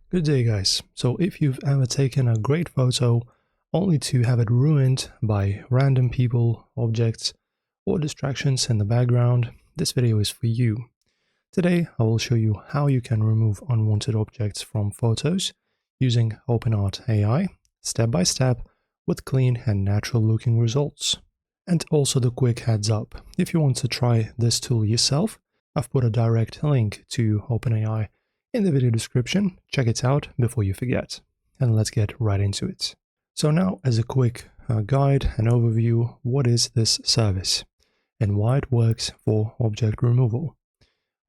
Good day, guys. So if you've ever taken a great photo only to have it ruined by random people, objects, or distractions in the background, this video is for you. Today I will show you how you can remove unwanted objects from photos using OpenArt AI, step by step, with clean and natural looking results. And also the quick heads up, if you want to try this tool yourself, I've put a direct link to OpenAI in the video description. Check it out before you forget. And let's get right into it. So now, as a quick guide and overview, what is this service and why it works for object removal?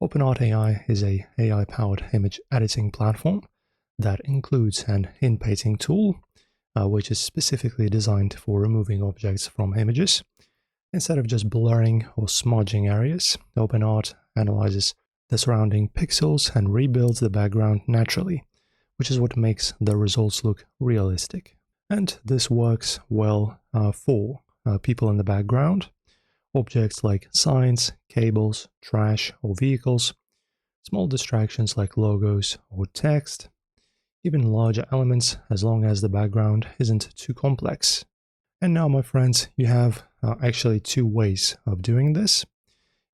OpenArt AI is a AI-powered image editing platform that includes an in-painting tool, which is specifically designed for removing objects from images. Instead of just blurring or smudging areas, OpenArt analyzes the surrounding pixels and rebuilds the background naturally, which is what makes the results look realistic. And this works well for people in the background, objects like signs, cables, trash, or vehicles, small distractions like logos or text, even larger elements as long as the background isn't too complex. And now, my friends, you have actually two ways of doing this.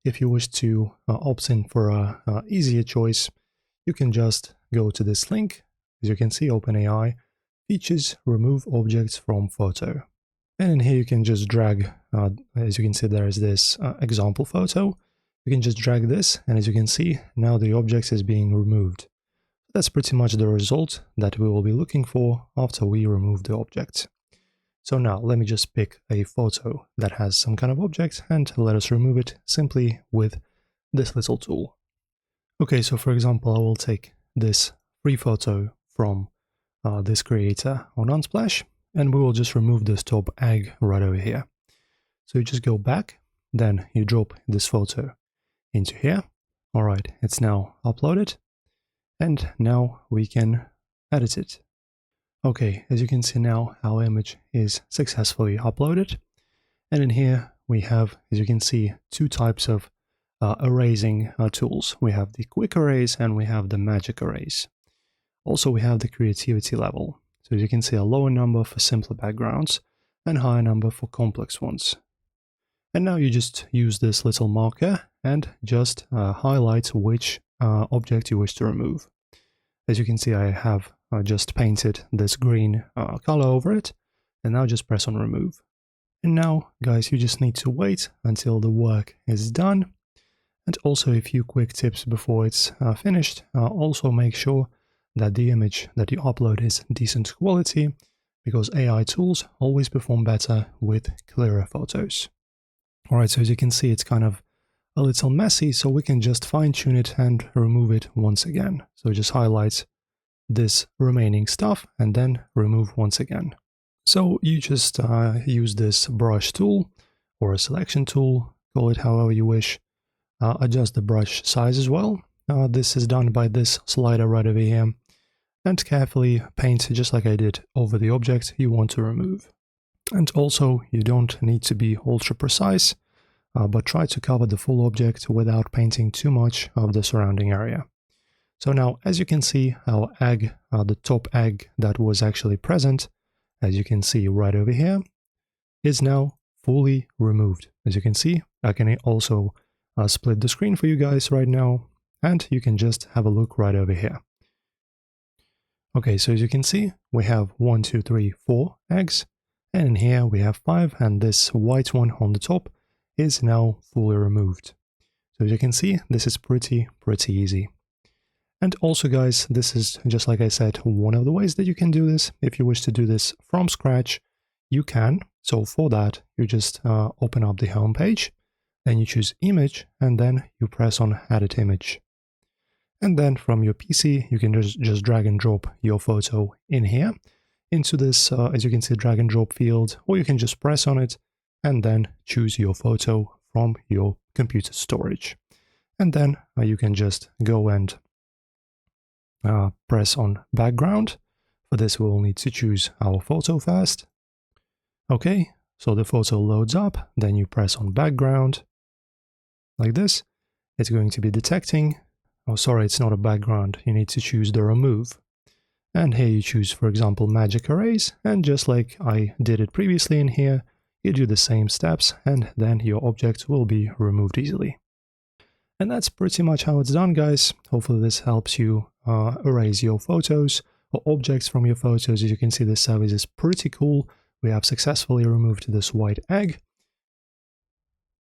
If you wish to opt in for a easier choice, you can just go to this link. As you can see, OpenAI features remove objects from photo. And in here you can just drag, as you can see, there is this example photo. You can just drag this, and as you can see, now the object is being removed. That's pretty much the result that we will be looking for after we remove the object. So now let me just pick a photo that has some kind of object and let us remove it simply with this little tool. Okay, so for example, I will take this free photo from this creator on Unsplash, and we will just remove this top egg right over here. So you just go back, then you drop this photo into here. All right, it's now uploaded, and now we can edit it. Okay, as you can see now, our image is successfully uploaded. And in here we have, as you can see, two types of erasing tools. We have the quick erase and we have the magic erase. Also, we have the creativity level. So as you can see, a lower number for simpler backgrounds and higher number for complex ones. And now you just use this little marker and just highlight which object you wish to remove. As you can see, I have just painted this green color over it, and now just press on remove. And now, guys, you just need to wait until the work is done. And also a few quick tips before it's finished. Also make sure that the image that you upload is decent quality, because AI tools always perform better with clearer photos. Alright, so as you can see, it's kind of a little messy, so we can just fine-tune it and remove it once again. So just highlight this remaining stuff and then remove once again. So you just use this brush tool or a selection tool, call it however you wish. Adjust the brush size as well. This is done by this slider right over here, and carefully paint just like I did over the object you want to remove. And also, you don't need to be ultra precise, but try to cover the full object without painting too much of the surrounding area. So now, as you can see, our egg, the top egg that was actually present, as you can see right over here, is now fully removed. As you can see, I can also split the screen for you guys right now, and you can just have a look right over here. Okay, so as you can see, we have 1, 2, 3, 4 eggs, and in here we have 5, and this white one on the top is now fully removed. So as you can see, this is pretty easy. And also, guys, this is, just like I said, one of the ways that you can do this. If you wish to do this from scratch, you can. So for that, you just open up the home page, then you choose image, and then you press on edit image. And then from your PC, you can just drag and drop your photo in here into this, as you can see, drag and drop field, or you can just press on it and then choose your photo from your computer storage. And then you can just go and press on background. For this, we will need to choose our photo first. Okay, so the photo loads up, then you press on background like this. It's going to be detecting. Oh, sorry, it's not a background. You need to choose the remove. And here you choose, for example, magic arrays, and just like I did it previously in here, you do the same steps, and then your object will be removed easily. And that's pretty much how it's done, guys. Hopefully this helps you erase your photos or objects from your photos. As you can see, this service is pretty cool. We have successfully removed this white egg.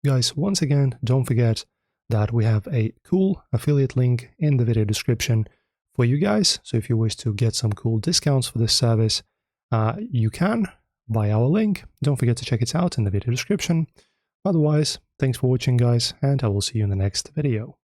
Guys, once again, don't forget that we have a cool affiliate link in the video description for you guys. So if you wish to get some cool discounts for this service, you can by our link. Don't forget to check it out in the video description. Otherwise, thanks for watching, guys, and I will see you in the next video.